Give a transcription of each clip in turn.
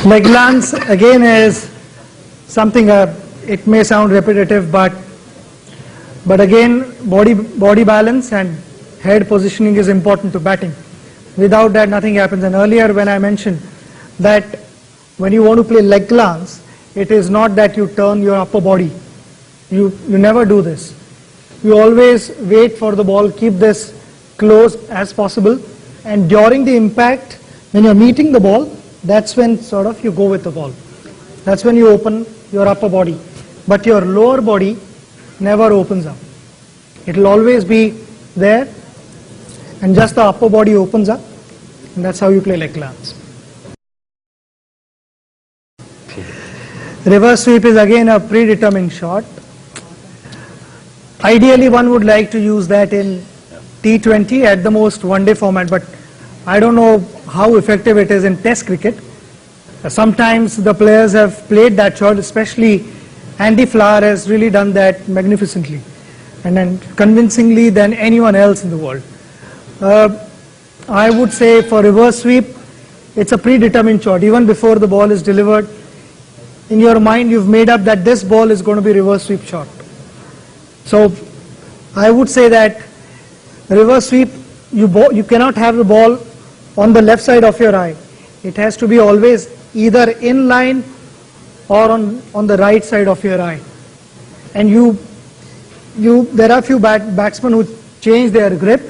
Leg lance again is something, it may sound repetitive, but again body balance and head positioning is important to batting. Without that nothing happens. And earlier when I mentioned that when you want to play leg lance, it is not that you turn your upper body. You never do this. You always wait for the ball, keep this close as possible, and during the impact, when you're meeting the ball, that's when sort of you go with the ball. That's when you open your upper body. But your lower body never opens up. It will always be there, and just the upper body opens up, and that's how you play leg lance. Reverse sweep is again a predetermined shot. Ideally one would like to use that in T20, at the most one-day format, but I don't know how effective it is in Test cricket. Sometimes the players have played that shot, especially Andy Flower has really done that magnificently and then convincingly than anyone else in the world. I would say for reverse sweep, it's a predetermined shot. Even before the ball is delivered, in your mind you've made up that this ball is going to be reverse sweep shot. So I would say that reverse sweep, you cannot have the ball on the left side of your eye. It has to be always either in line or on the right side of your eye. And there are few batsmen who change their grip,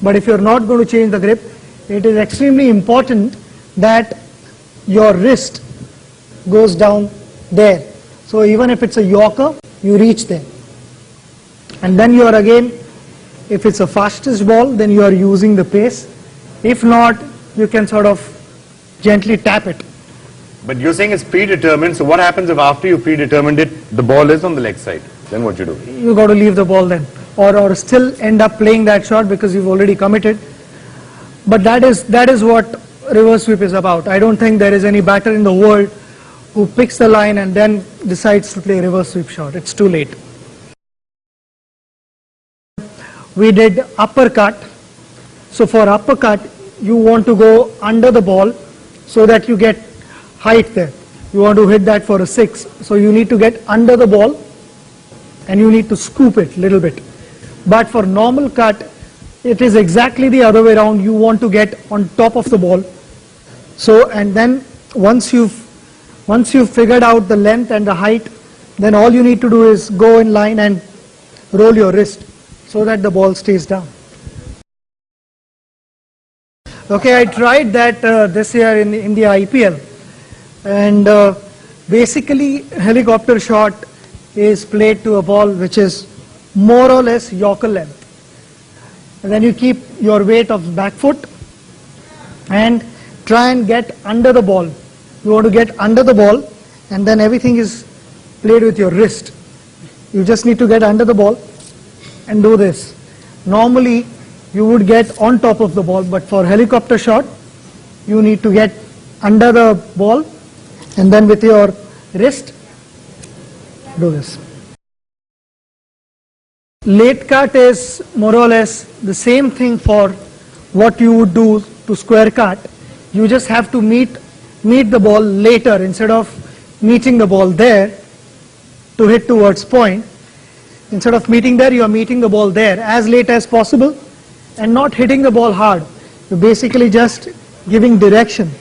but if you're not going to change the grip, it is extremely important that your wrist goes down there. So even if it's a Yorker, you reach there. And then you are again, if it's a fastest ball, then you are using the pace. If not, you can sort of gently tap it. But you're saying it's predetermined, so what happens if after you predetermined it, the ball is on the leg side? Then what you do? You got to leave the ball then. Or still end up playing that shot because you've already committed. But that is what reverse sweep is about. I don't think there is any batter in the world who picks the line and then decides to play reverse sweep shot. It's too late. We did uppercut. So for uppercut, you want to go under the ball so that you get height there. You want to hit that for a 6. So you need to get under the ball and you need to scoop it a little bit. But for normal cut, it is exactly the other way around. You want to get on top of the ball. So, and then once you've figured out the length and the height, then all you need to do is go in line and roll your wrist so that the ball stays down. Okay, I tried that this year in the IPL, and basically helicopter shot is played to a ball which is more or less Yorker length. And then you keep your weight of back foot and try and get under the ball. You want to get under the ball, and then everything is played with your wrist. You just need to get under the ball and do this. Normally you would get on top of the ball, but for helicopter shot you need to get under the ball and then with your wrist do this. Late cut is more or less the same thing for what you would do to square cut. You just have to meet the ball later instead of meeting the ball there to hit towards point. Instead of meeting there, you are meeting the ball there as late as possible and not hitting the ball hard. You're basically just giving direction.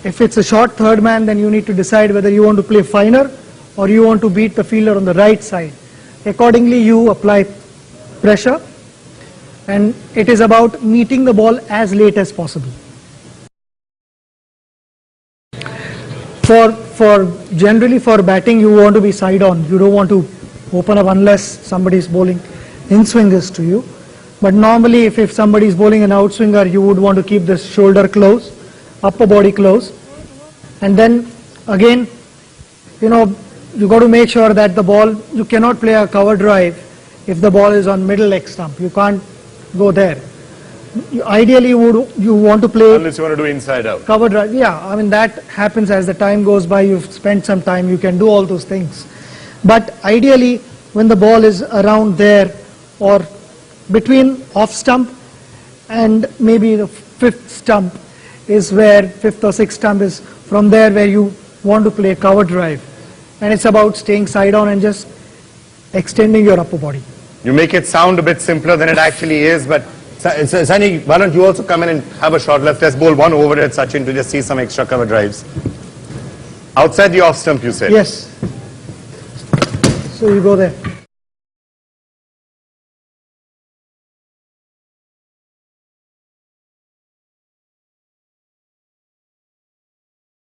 If it's a short third man, then you need to decide whether you want to play finer or you want to beat the fielder on the right side. Accordingly, you apply pressure, and it is about meeting the ball as late as possible. Generally for batting, you want to be side on. You don't want to open up unless somebody is bowling in swingers to you. But normally if somebody is bowling an outswinger, you would want to keep the shoulder close, upper body close. And then again, you got to make sure that the ball, you cannot play a cover drive if the ball is on middle leg stump. You can't go there. Ideally you want to play, unless you want to do inside out, cover drive. Yeah, I mean that happens as the time goes by. You've spent some time, you can do all those things. But ideally when the ball is around there or between off stump and maybe the fifth stump, is where fifth or sixth stump is from there where you want to play a cover drive. And it's about staying side on and just extending your upper body. You make it sound a bit simpler than it actually is, but Sunny, why don't you also come in and have a shot left? Let's bowl one over at Sachin to just see some extra cover drives. Outside the off stump, you said? Yes. So you go there.